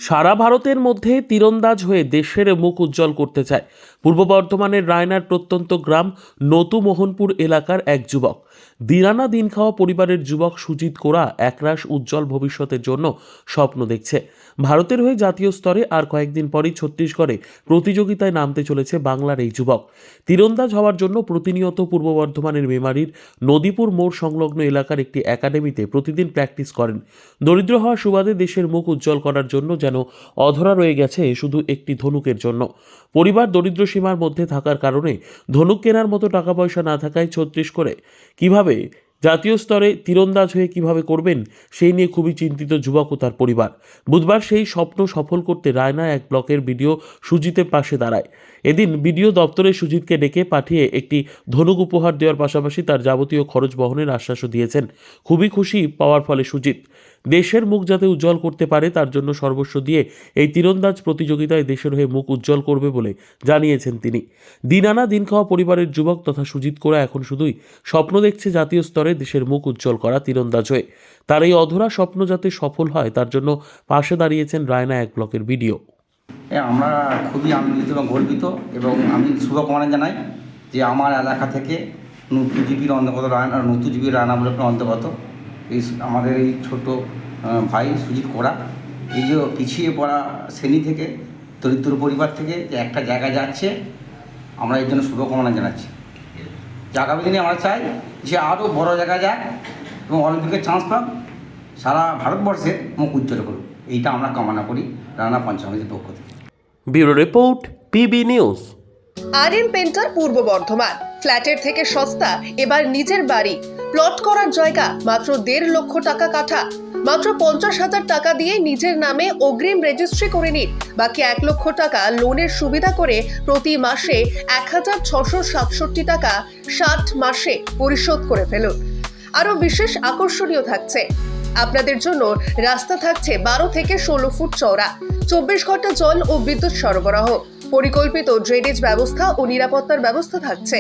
সারা ভারতের মধ্যে তীরন্দাজ হয়ে দেশের মুখ উজ্জ্বল করতে চায় পূর্ব বর্ধমানের রায়নার প্রত্যন্ত গ্রাম নতু মোহনপুর এলাকার এক যুবক। দিনানা দিন খাওয়া পরিবারের যুবক সুজিত কোরা একরাশ উজ্জ্বল ভবিষ্যতের জন্য স্বপ্ন দেখছে। ভারতের হয়ে জাতীয় স্তরে আর কয়েকদিন পরই ছত্তিশগড়ে প্রতিযোগিতায় নামতে চলেছে বাংলার এই যুবক। তীরন্দাজ হওয়ার জন্য প্রতিনিয়ত পূর্ব বর্ধমানের মেমারির নদীপুর মোড় সংলগ্ন এলাকার একটি একাডেমিতে প্রতিদিন প্র্যাকটিস করেন। দরিদ্র হওয়া সুবাদে দেশের মুখ উজ্জ্বল করার জন্য যেন অধরা রয়ে গেছে শুধু একটি ধনুকের জন্য। পরিবার দরিদ্র সীমার মধ্যে থাকার কারণে ধনুক কেনার মতো টাকা পয়সা না থাকায় ছত্তিশগড়ে কিভাবে জাতীয় স্তরে তীরন্দাজ হয়ে কিভাবে করবেন সেই নিয়ে খুবই চিন্তিত যুবক ও তার পরিবার। বুধবার সেই স্বপ্ন সফল করতে রায়না এক ব্লকের বিডিও সুজিতের পাশে দাঁড়ায়। এদিন বিডিও দপ্তরে সুজিতকে ডেকে পাঠিয়ে একটি ধনুক উপহার দেওয়ার পাশাপাশি তার যাবতীয় খরচ বহনের আশ্বাসও দিয়েছেন। খুবই খুশি পাওয়ার ফলে সুজিত দেশের মুখ যাতে উজ্জ্বল করতে পারে তার জন্য সর্বস্ব দিয়ে এই তীরন্দাজ প্রতিযোগিতায় দেশের হয়ে মুখ উজ্জ্বল করবে বলে জানিয়েছেন তিনি। দিন আনা দিন খাওয়া পরিবারের যুবক তথা সুজিত কোরা এখন শুধুই স্বপ্ন দেখছে জাতীয় স্তরে দেশের মুখ উজ্জ্বল করা তীরন্দাজ হয়ে। তার এই অধরা স্বপ্ন যাতে সফল হয় তার জন্য পাশে দাঁড়িয়েছেন রায়না এক ব্লকের বিডিও। আমরা খুবই আনন্দিত এবং গর্বিত এবং আমি শুভকামনা জানাই যে আমার এলাকা থেকে নতু জিবির অন্তর্গত নতু জিবির রায়না ব্লকের অন্তর্গত এই আমাদের এই ছোট ভাই সুজিত কোরা এই যে পিছিয়ে পড়া শ্রেণী থেকে দরিদ্র পরিবার থেকে যে একটা জায়গায় যাচ্ছে, আমরা এর জন্য শুভকামনা জানাচ্ছি। আগামী দিনে আমরা চাই যে আরও বড় জায়গায় যাক এবং অলিম্পিকের চান্স পাক, সারা ভারতবর্ষে মুখ উজ্জ্বল করুক, এইটা আমরা কামনা করি রায়না পঞ্চায়েতের পক্ষ থেকে। Bureau report, PB news. R painter পূর্ব বর্ধমান। ফ্ল্যাটের থেকে সস্তা এবার নিজের বাড়ি। প্লট করার জায়গা মাত্র 1.5 লক্ষ টাকা কাঠা। মাত্র 50,000 টাকা দিয়ে নিজের নামে অগ্রিম রেজিস্ট্রি করে নিন। বাকি 1 লক্ষ টাকা লোনের সুবিধা করে প্রতি মাসে 1,667 টাকা 60 মাসে পরিশোধ করে ফেলুন। আরও বিশেষ আকর্ষণীয় থাকছে, আপনাদের জন্য রাস্তা থাকছে 12 থেকে 16 ফুট চওড়া, 24 ঘন্টা জল ও বিদ্যুৎ সরবরাহ, পরিকল্পিত ড্রেনেজ ব্যবস্থা ও নিরাপত্তার ব্যবস্থা থাকছে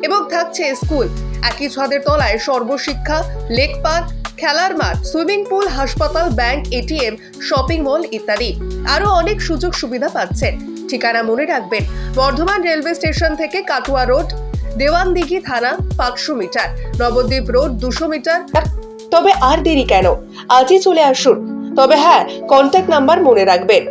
এবং থাকছে স্কুল। একই ছাদের তলায় সর্বশিক্ষা, লেক পার্ক, খেলার মাঠ, সুইমিং পুল, হাসপাতাল, ব্যাংক, এটিএম, শপিং মল ইত্যাদি আরও অনেক সুযোগ সুবিধা পাচ্ছেন। ঠিকানা মনে রাখবেন, বর্ধমান রেলওয়ে স্টেশন থেকে কাটুয়া রোড, দেওয়ানদিঘি থানা 500 মিটার, নবদ্বীপ রোড 200 মিটার। তবে আর দেরি কেন, আজই চলে আসুন। তবে হ্যাঁ, কন্ট্যাক্ট নাম্বার মনে রাখবেন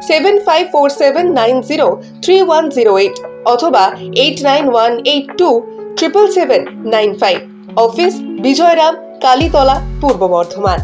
7547903108 অথবা 8918277795। অফিস বিজয়রাম, কালীতলা, পূর্ব বর্ধমান।